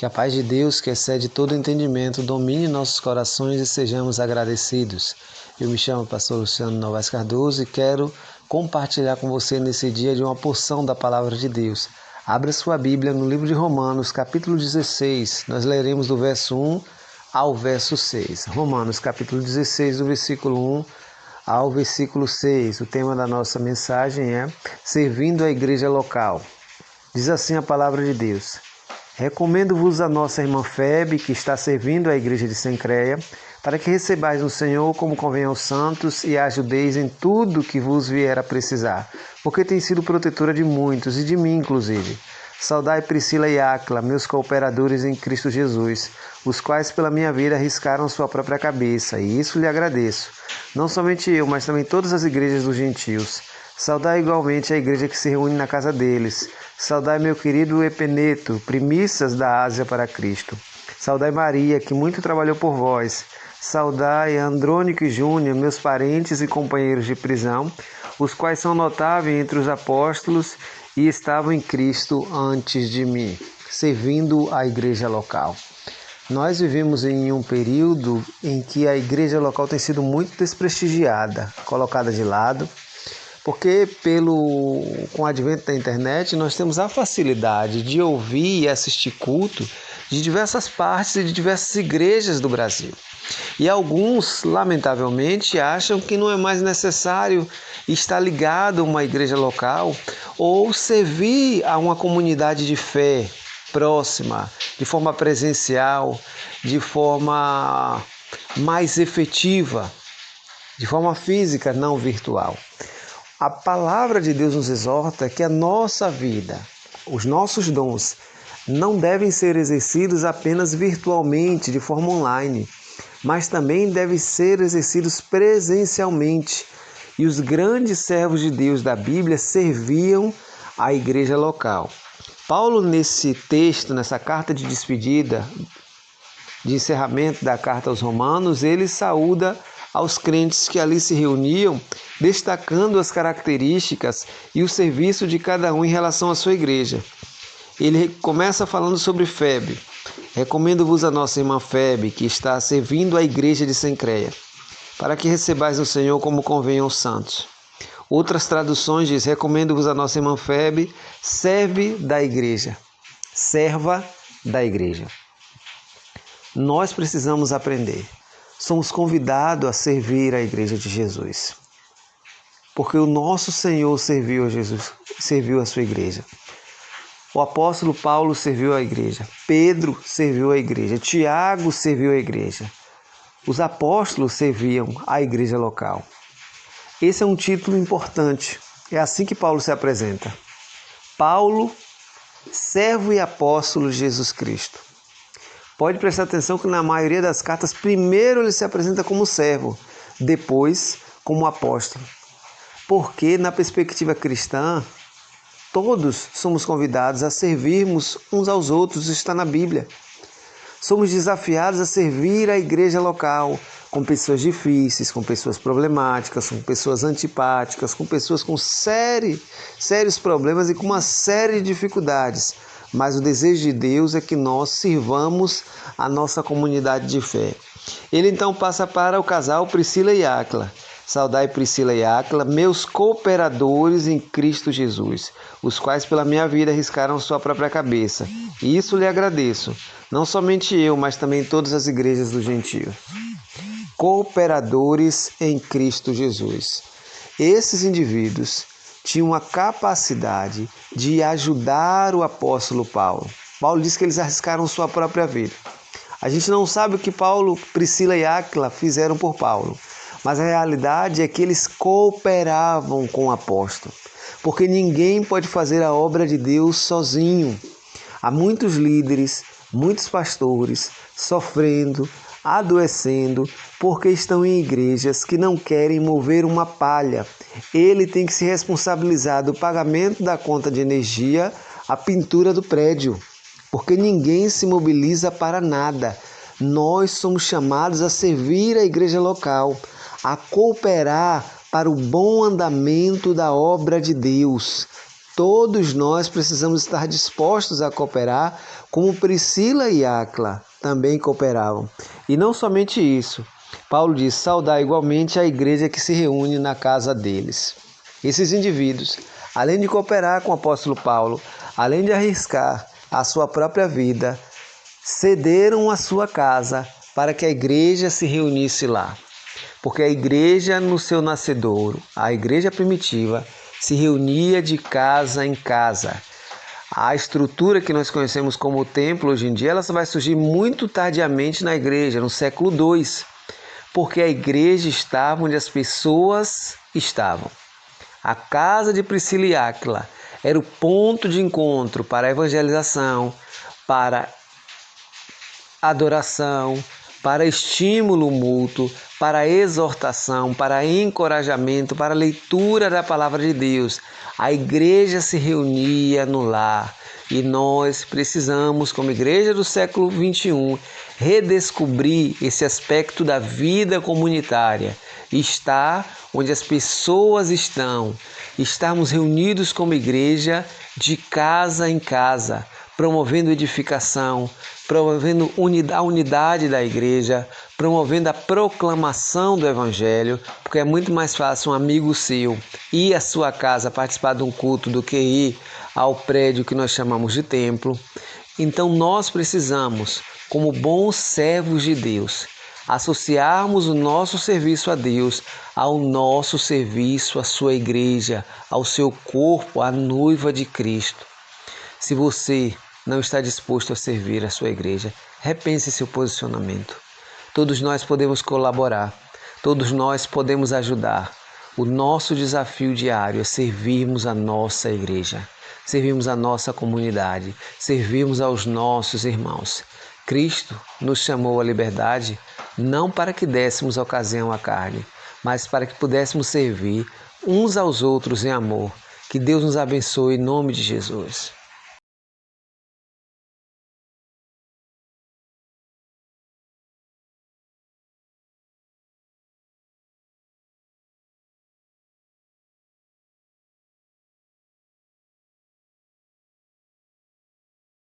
Que a paz de Deus, que excede todo entendimento, domine nossos corações e sejamos agradecidos. Eu me chamo Pastor Luciano Novaes Cardoso e quero compartilhar com você nesse dia de uma porção da Palavra de Deus. Abra sua Bíblia no livro de Romanos, capítulo 16. Nós leremos do verso 1 ao verso 6. Romanos, capítulo 16, do versículo 1 ao versículo 6. O tema da nossa mensagem é Servindo a Igreja Local. Diz assim a Palavra de Deus. Recomendo-vos a nossa irmã Febe, que está servindo a igreja de Cencreia, para que recebais no Senhor como convém aos santos e a ajudeis em tudo que vos vier a precisar, porque tem sido protetora de muitos e de mim inclusive. Saudai Priscila e Áquila, meus cooperadores em Cristo Jesus, os quais pela minha vida arriscaram sua própria cabeça, e isso lhe agradeço. Não somente eu, mas também todas as igrejas dos gentios. Saudai igualmente a igreja que se reúne na casa deles. Saudai meu querido Epeneto, primícias da Ásia para Cristo. Saudai Maria, que muito trabalhou por vós. Saudai Andrônico e Júnior, meus parentes e companheiros de prisão, os quais são notáveis entre os apóstolos e estavam em Cristo antes de mim, servindo a igreja local. Nós vivemos em um período em que a igreja local tem sido muito desprestigiada, colocada de lado, porque com o advento da internet nós temos a facilidade de ouvir e assistir culto de diversas partes e de diversas igrejas do Brasil. E alguns, lamentavelmente, acham que não é mais necessário estar ligado a uma igreja local ou servir a uma comunidade de fé próxima, de forma presencial, de forma mais efetiva, de forma física, não virtual. A palavra de Deus nos exorta que a nossa vida, os nossos dons, não devem ser exercidos apenas virtualmente, de forma online, mas também devem ser exercidos presencialmente. E os grandes servos de Deus da Bíblia serviam a igreja local. Paulo, nesse texto, nessa carta de despedida, de encerramento da carta aos Romanos, ele saúda aos crentes que ali se reuniam, destacando as características e o serviço de cada um em relação à sua igreja. Ele começa falando sobre Febe. Recomendo-vos a nossa irmã Febe, que está servindo a igreja de Cencreia, para que recebais no Senhor como convém aos santos. Outras traduções diz: recomendo-vos a nossa irmã Febe, serve da igreja, serva da igreja. Nós precisamos aprender. Somos convidados a servir a igreja de Jesus, porque o nosso Senhor serviu a Jesus, serviu a sua igreja. O apóstolo Paulo serviu a igreja, Pedro serviu a igreja, Tiago serviu a igreja. Os apóstolos serviam a igreja local. Esse é um título importante. É assim que Paulo se apresenta. Paulo, servo e apóstolo de Jesus Cristo. Pode prestar atenção que na maioria das cartas, primeiro ele se apresenta como servo, depois como apóstolo. Porque na perspectiva cristã, todos somos convidados a servirmos uns aos outros, está na Bíblia. Somos desafiados a servir a igreja local, com pessoas difíceis, com pessoas problemáticas, com pessoas antipáticas, com pessoas com sérios problemas e com uma série de dificuldades. Mas o desejo de Deus é que nós sirvamos a nossa comunidade de fé. Ele então passa para o casal Priscila e Áquila. Saudai Priscila e Áquila, meus cooperadores em Cristo Jesus, os quais pela minha vida arriscaram sua própria cabeça. E isso lhe agradeço, não somente eu, mas também todas as igrejas do gentio. Cooperadores em Cristo Jesus. Esses indivíduos tinham a capacidade de ajudar o apóstolo Paulo. Paulo diz que eles arriscaram sua própria vida. A gente não sabe o que Paulo, Priscila e Áquila fizeram por Paulo, mas a realidade é que eles cooperavam com o apóstolo, porque ninguém pode fazer a obra de Deus sozinho. Há muitos líderes, muitos pastores sofrendo, adoecendo, porque estão em igrejas que não querem mover uma palha. Ele tem que se responsabilizar do pagamento da conta de energia, a pintura do prédio, porque ninguém se mobiliza para nada. Nós somos chamados a servir a igreja local, a cooperar para o bom andamento da obra de Deus. Todos nós precisamos estar dispostos a cooperar, como Priscila e Áquila também cooperavam. E não somente isso, Paulo diz: saudar igualmente a igreja que se reúne na casa deles. Esses indivíduos, além de cooperar com o apóstolo Paulo, além de arriscar a sua própria vida, cederam a sua casa para que a igreja se reunisse lá. Porque a igreja no seu nascedouro, a igreja primitiva, se reunia de casa em casa. A estrutura que nós conhecemos como templo hoje em dia, ela só vai surgir muito tardiamente na igreja, no século II, porque a igreja estava onde as pessoas estavam. A casa de Priscila e Áquila era o ponto de encontro para a evangelização, para adoração, para estímulo mútuo, para exortação, para encorajamento, para leitura da palavra de Deus. A igreja se reunia no lar e nós precisamos, como igreja do século XXI, redescobrir esse aspecto da vida comunitária. Estar onde as pessoas estão, estarmos reunidos como igreja de casa em casa, promovendo edificação, promovendo a unidade da igreja, promovendo a proclamação do evangelho, porque é muito mais fácil um amigo seu ir à sua casa participar de um culto do que ir ao prédio que nós chamamos de templo. Então nós precisamos, como bons servos de Deus, associarmos o nosso serviço a Deus ao nosso serviço à sua igreja, ao seu corpo, à noiva de Cristo. Se você não está disposto a servir a sua igreja, repense seu posicionamento. Todos nós podemos colaborar, todos nós podemos ajudar. O nosso desafio diário é servirmos a nossa igreja, servirmos a nossa comunidade, servirmos aos nossos irmãos. Cristo nos chamou à liberdade não para que dessemos ocasião à carne, mas para que pudéssemos servir uns aos outros em amor. Que Deus nos abençoe em nome de Jesus.